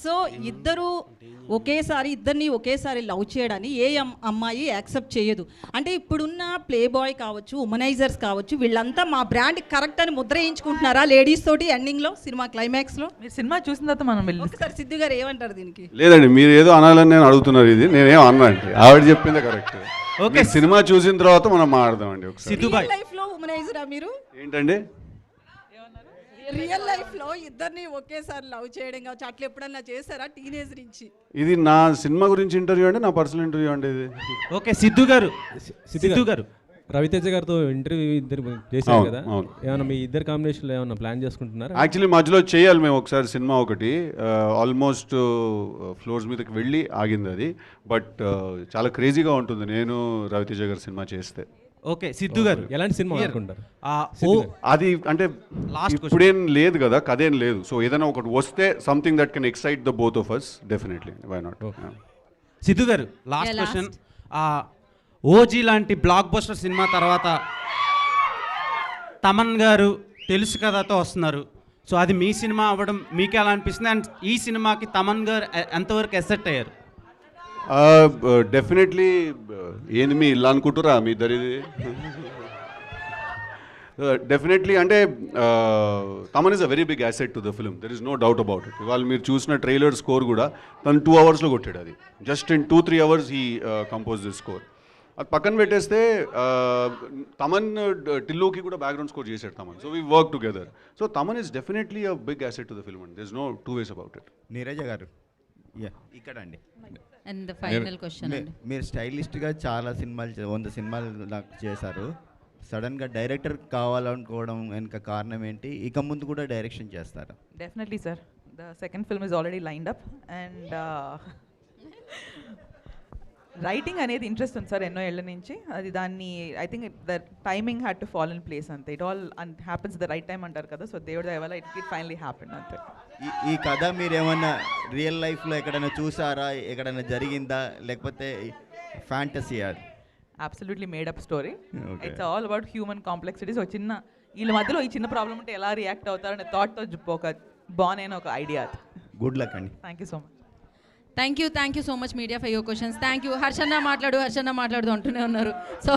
S15: సో ఇద్దరిని ఒకేసారి లవ్ చేయడాన్ని ఏ అమ్మాయి యాక్సెప్ట్ చేయదు. అంటే ఇప్పుడున్న ప్లే బాయ్ కావచ్చు, ఉమనైజర్స్ కావచ్చు, వీళ్ళంతా మా బ్రాండ్ కరెక్ట్ అని ముద్ర వేయించుకుంటున్నారా లేడీస్ తోటి ఎండింగ్లో సినిమా క్లైమాక్స్లో?
S4: మీరు సినిమా చూసిన తర్వాత మనం
S15: ఒకసారి సిద్ధు గారు ఏమంటారు దీనికి?
S2: లేదండి, మీరు ఏదో అనాలని నేను అడుగుతున్నారు, ఇది నేనేం అన్నా అండి, ఆవిడ చెప్పిందే కరెక్ట్. ఓకే, సినిమా చూసిన తర్వాత మనం మాట్లాడదామండి. ఒకసారి
S15: రియల్ లైఫ్ లో ఉమనైజరా మీరు?
S2: ఏంటండి
S15: రియల్ లైఫ్ లో ఇద్దరిని ఒకేసారి లవ్ చేయడం కావచ్చు, అట్లా ఎప్పుడన్నా చేశారా టీనేజ్ నుంచి?
S2: ఇది నా సినిమా గురించి ఇంటర్వ్యూ అండి, నా పర్సనల్ ఇంటర్వ్యూ అండి ఇది.
S14: ఓకే, సిద్ధు గారు
S10: రవితేజ గారితో ఇంటర్వ్యూ ఇద్దరు చేశారు కదా, ఏమన్నా మీ ఇద్దరు కాంబినేషన్లో ఏమన్నా ప్లాన్ చేసుకుంటున్నారా?
S2: యాక్చువల్లీ మధ్యలో చేయాలి మేము ఒకసారి సినిమా ఒకటి, ఆల్మోస్ట్ ఫ్లోర్స్ మీదకి వెళ్ళి ఆగింది అది. బట్ చాలా క్రేజీగా ఉంటుంది నేను రవితేజ గారి సినిమా చేస్తే.
S14: ఓకే సిద్ధు గారు
S10: ఎలాంటి సినిమా
S14: Here.
S10: అనుకుంటారు?
S2: అది అంటే
S14: Last
S2: ఇప్పుడేం లేదు కదా, కథేం లేదు. సో ఏదైనా ఒకటి వస్తే something that can excite the both of us, definitely, why not.
S14: Siddhu garu last
S15: Yeah,
S14: question. OG లాంటి బ్లాక్ బస్టర్ సినిమా తర్వాత తమన్ గారు తెలుసు కథతో వస్తున్నారు. సో అది మీ సినిమా అవ్వడం మీకు ఎలా అనిపిస్తుంది? అండ్ ఈ సినిమాకి తమన్ గారు ఎంతవరకు ఎసెట్ అయ్యారు?
S2: డెఫినెట్లీ. ఏంది మీ ఇల్లు అనుకుంటురా మీ ఇద్దరిది? డెఫినెట్లీ. అంటే Thaman is a very big asset to the film, there is no doubt about it. ఇవాళ మీరు చూసిన ట్రైలర్ స్కోర్ కూడా తను 2 అవర్స్లో కొట్టాడు. అది just in 2-3 hours he compose this score. అది పక్కన పెట్టేస్తే తమన్ టిల్లుకి కూడా బ్యాక్గ్రౌండ్ స్కోర్ చేశాడు Thaman. So we work together. So Thaman is definitely a big asset to the film and there is no 2 ways about it.
S17: Neerja garu ఇక్కడ అండి.
S15: అండ్ ఫైనల్ క్వశ్చన్ అండి.
S17: మీరు స్టైలిస్ట్గా చాలా సినిమాలు 100 సినిమాలు నాకు చేశారు. సడన్గా డైరెక్టర్ కావాలనుకోవడం వెనుక కారణం ఏంటి? ఇక ముందు కూడా డైరెక్షన్ చేస్తారా?
S4: Definitely sir. The second film is already lined up and writing అనేది ఇంట్రెస్ట్ ఉంది సార్ ఎన్నో ఏళ్ళ నుంచి. అది దాన్ని I think the timing had to fall in place అంతే. It all happens the right time అంటారు కదా. సో దేవుడి దయ వల్ల ఇట్ ఫైనలీ హ్యాపెన్ అంతే.
S17: ఈ కథ మీరు ఏమన్నా రియల్ లైఫ్లో ఎక్కడైనా చూసారా? ఎక్కడైనా జరిగిందా లేకపోతే ఫ్యాంటసీ? అది
S4: absolutely made up story. It's all about human complexities. ఒక చిన్న వీళ్ళ మధ్యలో ఈ చిన్న ప్రాబ్లం ఉంటే ఎలా రియాక్ట్ అవుతారనే థాట్తో ఒక బాగునైన ఒక ఐడియా అది.
S17: గుడ్ లక్ అండి.
S4: Thank you so much.
S15: Thank you so much media for your questions. Thank you. హర్షన్న మాట్లాడు అంటూనే ఉన్నారు. సో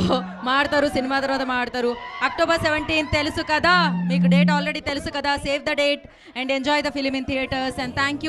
S15: మాడతారు, సినిమా తర్వాత మాడతారు. October 17 తెలుసు కదా మీకు, డేట్ ఆల్రెడీ తెలుసు కదా. Save the date and enjoy the film in theatres. And thank you.